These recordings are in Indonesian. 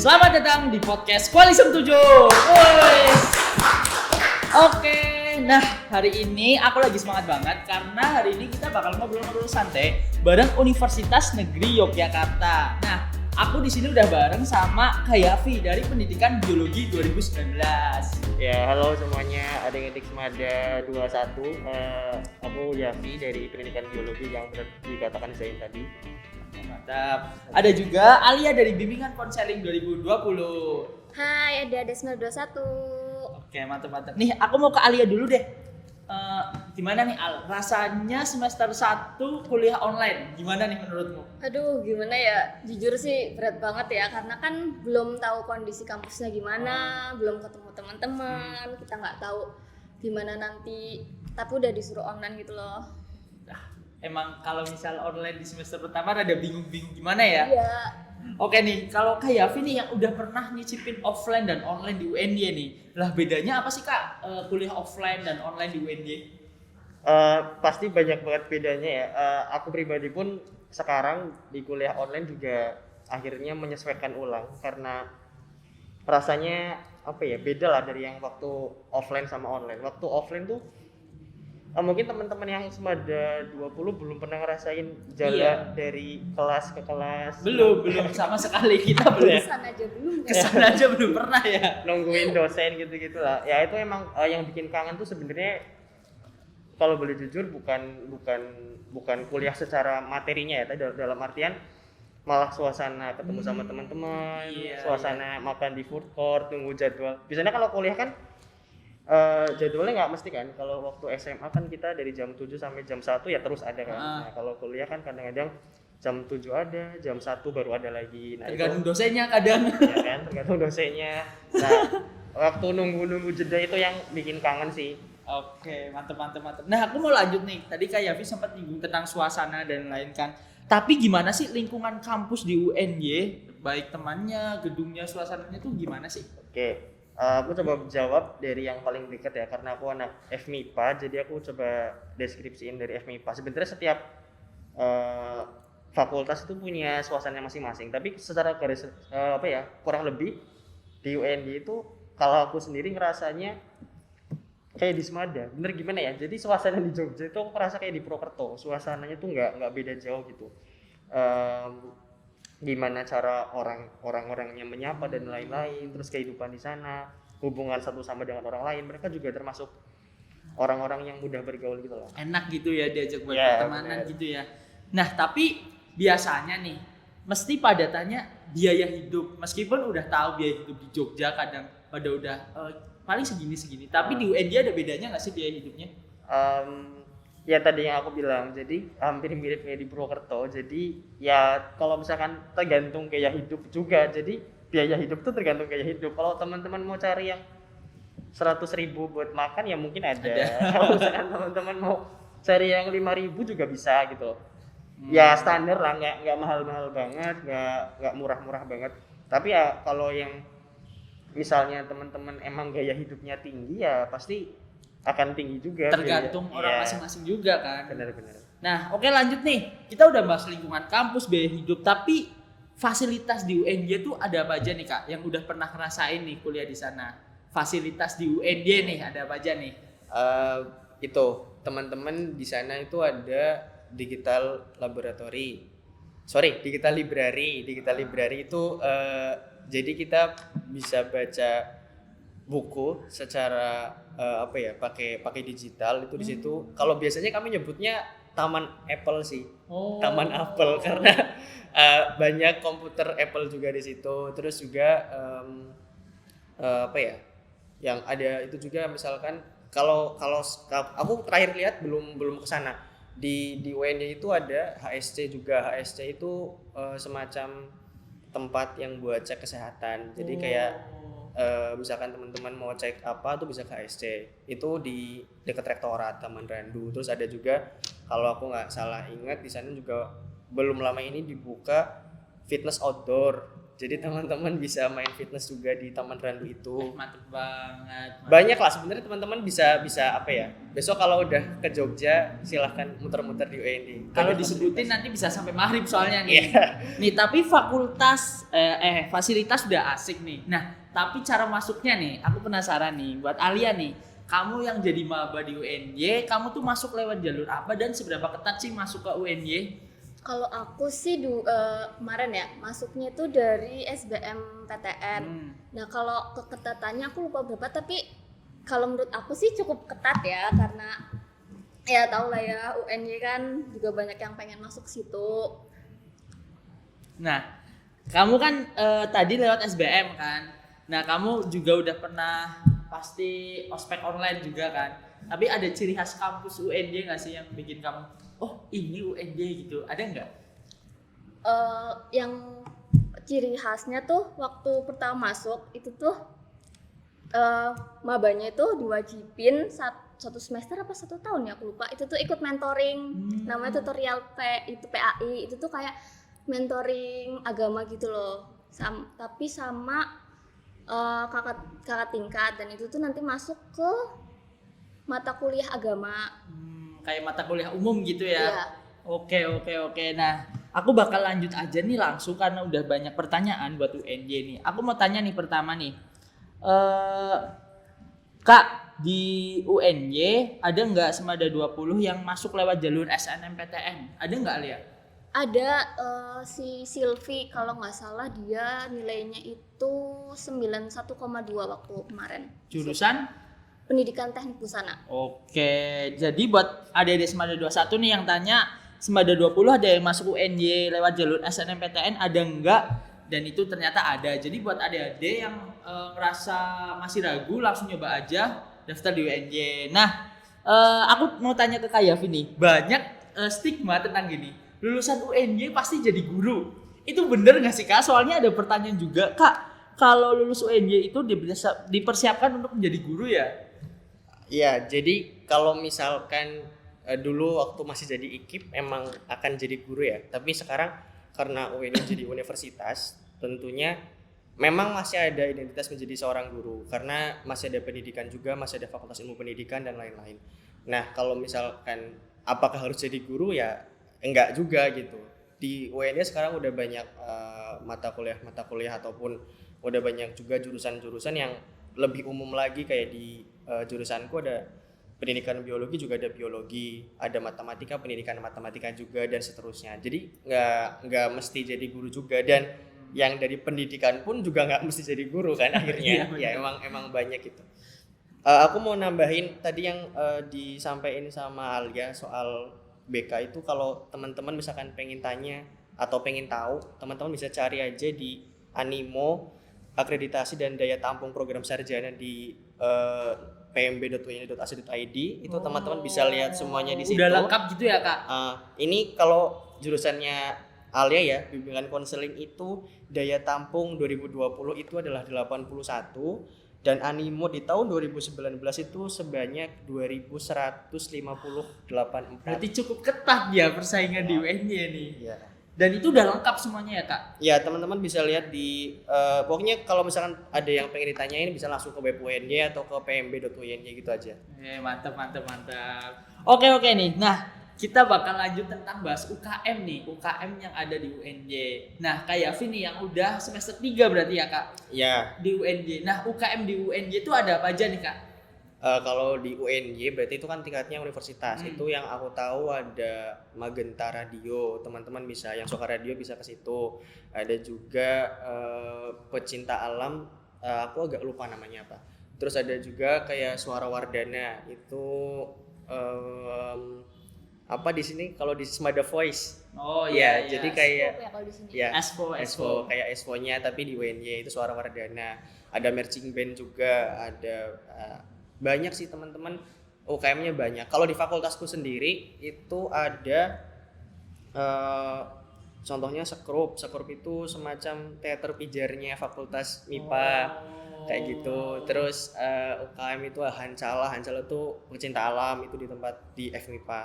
Selamat datang di podcast Koalisem 7. Oke, nah hari ini aku lagi semangat banget karena hari ini kita bakal ngobrol-ngobrol santai bareng Universitas Negeri Yogyakarta. Nah, aku di sini udah bareng sama Kak Yafi dari Pendidikan Biologi 2019. Ya, halo semuanya, adik-adik Semada 21. Aku Yafi dari Pendidikan Biologi yang dikatakan Zain tadi. Mantap. Ada juga Alia dari Bimbingan Konseling 2020. Hai, ada Desmel 21. Oke, mantap. Nih, aku mau ke Alia dulu deh. Gimana nih Al? Rasanya semester 1 kuliah online. Gimana nih menurutmu? Aduh, gimana ya? Jujur sih berat banget ya, karena kan belum tahu kondisi kampusnya gimana, belum ketemu teman-teman, kita nggak tahu gimana nanti. Tapi udah disuruh online gitu loh. Emang kalau misal online di semester pertama rada bingung-bingung gimana ya? Iya. Oke nih, kalau Kak Yafi nih yang udah pernah nyicipin offline dan online di UNY nih, lah bedanya apa sih Kak kuliah offline dan online di UNY? Pasti banyak banget bedanya ya. Aku pribadi pun sekarang di kuliah online juga akhirnya menyesuaikan ulang karena rasanya apa ya, beda lah dari yang waktu offline sama online. Waktu offline tuh mungkin teman-teman yang Semada 20 belum pernah ngerasain jalan dari kelas ke kelas. Belum sama sekali, kita belum. Kesana aja belum pernah ya. Nungguin dosen gitu-gitu lah. Ya itu emang yang bikin kangen tuh sebenarnya kalau boleh jujur bukan kuliah secara materinya ya, tapi dalam artian malah suasana ketemu sama teman-teman, suasana makan di food court, tunggu jadwal. Biasanya kalau kuliah kan jadwalnya nggak mesti kan. Kalau waktu SMA kan kita dari jam 7 sampai jam 1 ya terus ada kan. Nah, kalau kuliah kan kadang-kadang jam 7 ada, jam 1 baru ada lagi. Nah, tergantung dosennya kadang. Ya kan, tergantung dosennya. Nah, waktu nunggu jeda itu yang bikin kangen sih. Oke, mantep. Nah, aku mau lanjut nih. Tadi Kak Yafi sempat nyinggung tentang suasana dan lain kan. Tapi gimana sih lingkungan kampus di UNY? Baik temannya, gedungnya, suasananya tuh gimana sih? Oke. Aku coba jawab dari yang paling dekat ya, karena aku anak FMIPA, jadi aku coba deskripsiin dari FMIPA. Sebenarnya setiap fakultas itu punya suasana masing-masing, tapi secara garis kurang lebih di UNY itu kalau aku sendiri ngerasanya kayak di Semada. Bener gimana ya? Jadi suasana di Jogja itu aku merasa kayak di Purwokerto. Suasananya tuh nggak beda jauh gitu. Gimana cara orang-orangnya menyapa dan lain-lain, terus kehidupan di sana, hubungan satu sama dengan orang lain, mereka juga termasuk orang-orang yang mudah bergaul gitu loh. Enak gitu ya diajak buat pertemanan gitu ya. Nah, tapi biasanya nih mesti pada tanya biaya hidup. Meskipun udah tahu biaya hidup di Jogja kadang pada udah paling segini, tapi di UNY ada bedanya nggak sih biaya hidupnya? Ya tadi yang aku bilang, jadi hampir mirip kayak di Purwokerto. Jadi ya kalau misalkan tergantung gaya hidup juga. Jadi biaya hidup tuh tergantung gaya hidup. Kalau teman-teman mau cari yang 100.000 buat makan ya mungkin ada. Kalau misalkan teman-teman mau cari yang 5.000 juga bisa gitu. Ya standar lah, nggak mahal-mahal banget, nggak murah-murah banget. Tapi ya kalau yang misalnya teman-teman emang gaya hidupnya tinggi ya pasti akan tinggi juga. Tergantung orang masing-masing juga kan. Benar. Nah, oke lanjut nih. Kita udah bahas lingkungan kampus, biaya hidup, tapi fasilitas di UNY tuh ada apa aja nih Kak? Yang udah pernah ngerasain nih kuliah di sana. Fasilitas di UNY nih ada apa aja nih? Itu teman-teman di sana itu ada digital library itu jadi kita bisa baca buku secara pakai digital itu di situ. Kalau biasanya kami nyebutnya Taman Apple sih. Taman Apple karena banyak komputer Apple juga di situ. Terus juga yang ada itu juga misalkan kalau aku terakhir lihat belum ke sana. Di UNY itu ada HSC juga. HSC itu semacam tempat yang buat cek kesehatan. Jadi kayak misalkan teman-teman mau cek apa tuh bisa ke HSC. Itu di dekat Rektorat Taman Randu. Terus ada juga kalau aku nggak salah ingat di sana juga belum lama ini dibuka fitness outdoor. Jadi teman-teman bisa main fitness juga di Taman Randu itu. Mantep banget. Banyak lah sebenarnya teman-teman bisa apa ya? Besok kalau udah ke Jogja silahkan muter-muter di UNJ. Kalau Banyak disebutin fasilitas. nanti bisa sampai maghrib soalnya nih. Iya. Nih tapi fasilitas udah asik nih. Nah tapi cara masuknya nih, aku penasaran nih buat Alia nih. Kamu yang jadi maba di UNJ, kamu tuh masuk lewat jalur apa dan seberapa ketat sih masuk ke UNJ? Kalau aku sih kemarin ya masuknya itu dari SBMPTN. Nah kalau keketatannya aku lupa berapa, tapi kalau menurut aku sih cukup ketat ya, karena ya tau lah ya UNY kan juga banyak yang pengen masuk situ. Nah, kamu kan tadi lewat SBM kan. Nah, kamu juga udah pernah pasti ospek online juga kan. Tapi ada ciri khas kampus UNJ nggak sih yang bikin kamu, oh ini UNJ gitu, ada nggak? Yang ciri khasnya tuh waktu pertama masuk itu tuh mabanya itu diwajibin satu semester apa 1 tahun ya aku lupa, itu tuh ikut mentoring, namanya tutorial itu PAI, itu tuh kayak mentoring agama gitu loh, tapi sama kakak tingkat, dan itu tuh nanti masuk ke mata kuliah agama. Kayak mata kuliah umum gitu ya? Iya. Oke. Nah, aku bakal lanjut aja nih langsung karena udah banyak pertanyaan buat UNJ nih. Aku mau tanya nih pertama nih, Kak, di UNJ ada nggak Semada 20 yang masuk lewat jalur SNMPTN? Ada nggak, Lia? Ada si Silvi kalau nggak salah dia nilainya itu 91,2 waktu kemarin. Jurusan? Pendidikan Teknik Busana. Oke, jadi buat adik-adik Semada 21 nih yang tanya, Semada 20 ada yang masuk UNJ lewat jalur SNMPTN ada enggak? Dan itu ternyata ada. Jadi buat adik-adik yang ngerasa masih ragu, langsung nyoba aja daftar di UNJ. Nah, aku mau tanya ke Kak Yafi nih, banyak stigma tentang gini, lulusan UNJ pasti jadi guru. Itu bener nggak sih Kak? Soalnya ada pertanyaan juga, Kak, kalau lulus UNJ itu dipersiapkan untuk menjadi guru ya? Iya, jadi kalau misalkan dulu waktu masih jadi IKIP emang akan jadi guru ya. Tapi sekarang karena UNJ jadi universitas, tentunya memang masih ada identitas menjadi seorang guru karena masih ada pendidikan juga, masih ada fakultas ilmu pendidikan dan lain-lain. Nah, kalau misalkan apakah harus jadi guru ya enggak juga gitu. Di UNJ sekarang udah banyak mata kuliah ataupun udah banyak juga jurusan-jurusan yang lebih umum lagi, kayak di jurusanku ada pendidikan biologi juga ada biologi, ada matematika, pendidikan matematika juga dan seterusnya. Jadi nggak mesti jadi guru juga, dan yang dari pendidikan pun juga nggak mesti jadi guru kan akhirnya. Ya emang banyak gitu. Aku mau nambahin tadi yang disampaikan sama Alia soal BK itu, kalau teman-teman misalkan pengen tanya atau pengen tahu, teman-teman bisa cari aja di Animo akreditasi dan daya tampung program sarjana di pmb.uny.ac.id. Itu teman-teman bisa lihat semuanya di situ. Udah lengkap gitu ya Kak? Ini kalau jurusannya Alia ya, bimbingan konseling itu daya tampung 2020 itu adalah 81, dan Animo di tahun 2019 itu sebanyak 2158. Berarti cukup ketat ya persaingan di UNJ nih. Iya. Dan itu udah lengkap semuanya ya Kak? Ya, teman-teman bisa lihat di pokoknya kalau misalkan ada yang pengen ditanyain bisa langsung ke web UNJ atau ke pmb.uny gitu aja. Mantap. Oke nih. Nah, kita bakal lanjut tentang bahas UKM nih, UKM yang ada di UNJ. Nah, Kak Yafi nih yang udah semester 3 berarti ya Kak? Ya. Di UNJ. Nah, UKM di UNJ itu ada apa aja nih Kak? Kalau di UNJ berarti itu kan tingkatnya universitas. Itu yang aku tahu ada Magenta Radio, teman-teman bisa yang suka radio bisa ke situ. Ada juga pecinta alam, aku agak lupa namanya apa. Terus ada juga kayak Suara Wardana, itu apa di sini kalau di Semada Voice. Oh iya. Jadi kayak Ya kalau di sini. ya Espo kayak Espo-nya tapi di UNJ itu Suara Wardana. Ada marching band juga, ada banyak sih teman-teman, UKM-nya banyak. Kalau di fakultasku sendiri itu ada contohnya Sekrup itu semacam teater pijarnya fakultas MIPA. Kayak gitu. Terus UKM itu Hancala itu pecinta alam, itu di tempat di FMIPA.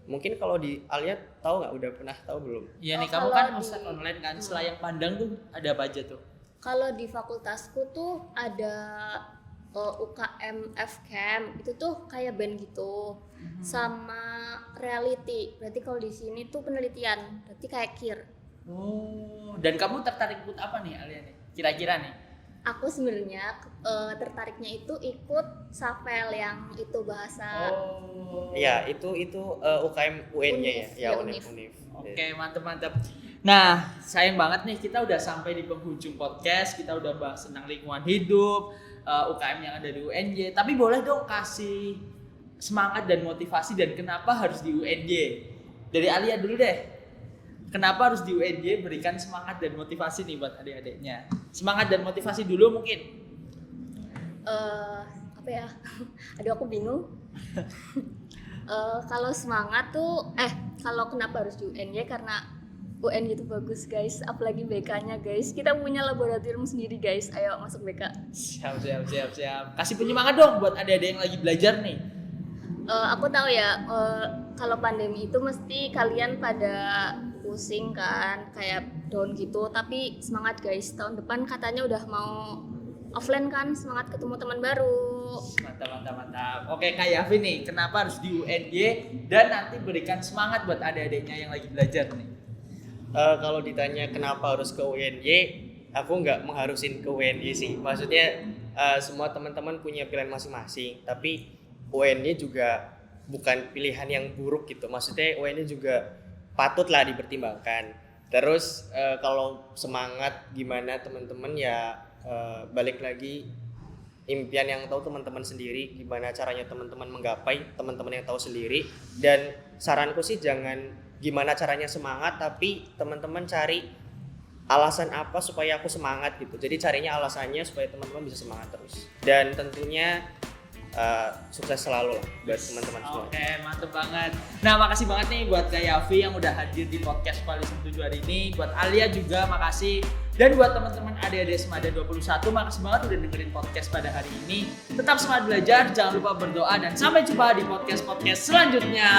Mungkin kalau di Alia tahu nggak, udah pernah tahu belum? Iya nih, Oh, kamu kalau kan di- ustad online kan, selayang pandang tuh ada apa aja tuh? Kalau di fakultasku tuh ada UKM FCamp, itu tuh kayak band gitu, sama reality. Berarti kalau di sini tuh penelitian, berarti kayak KIR. Oh, dan kamu tertarik ikut apa nih Alia nih? Kira-kira nih? Aku sebenarnya tertariknya itu ikut SAFEL yang itu bahasa. Oh. Iya, itu UKM UN-nya ya. Unif, Ya, ya, Unif. Oke, mantep. Nah, sayang banget nih kita udah sampai di penghujung podcast. Kita udah bahas tentang lingkungan hidup, UKM yang ada di UNJ. Tapi boleh dong kasih semangat dan motivasi dan kenapa harus di UNJ? Dari Alia dulu deh. Kenapa harus di UNJ, berikan semangat dan motivasi nih buat adik-adiknya. Semangat dan motivasi dulu mungkin. Apa ya? Aduh, aku bingung. Kalau semangat tuh, kalau kenapa harus di UNY, karena UN itu bagus guys, apalagi BK-nya guys. Kita punya laboratorium sendiri guys. Ayo masuk BK. Siap. Kasih penyemangat dong buat adik-adik yang lagi belajar nih. Aku tahu ya, kalau pandemi itu mesti kalian pada pusing kan, kayak down gitu. Tapi semangat guys, tahun depan katanya udah mau offline kan, semangat ketemu teman baru. Mantap. Oke, Kak Yafi nih, kenapa harus di UNJ dan nanti berikan semangat buat adik-adiknya yang lagi belajar nih. Kalau ditanya kenapa harus ke UNY, aku nggak mengharusin ke UNY sih. Maksudnya semua teman-teman punya pilihan masing-masing, tapi UNY juga bukan pilihan yang buruk gitu. Maksudnya UNY juga patutlah dipertimbangkan. Terus kalau semangat gimana teman-teman ya, balik lagi impian yang tahu teman-teman sendiri, gimana caranya teman-teman menggapai, teman-teman yang tahu sendiri. Dan saranku sih jangan gimana caranya semangat, tapi teman-teman cari alasan apa supaya aku semangat gitu. Jadi carinya alasannya supaya teman-teman bisa semangat terus. Dan tentunya sukses selalu lah buat teman-teman semua. Oke, mantep banget. Nah, makasih banget nih buat Kak Yafi yang udah hadir di podcast Koalisi 7 hari ini. Buat Alia juga makasih. Dan buat teman-teman adik-adik Semada 21, makasih banget udah dengerin podcast pada hari ini. Tetap semangat belajar, jangan lupa berdoa, dan sampai jumpa di podcast-podcast selanjutnya.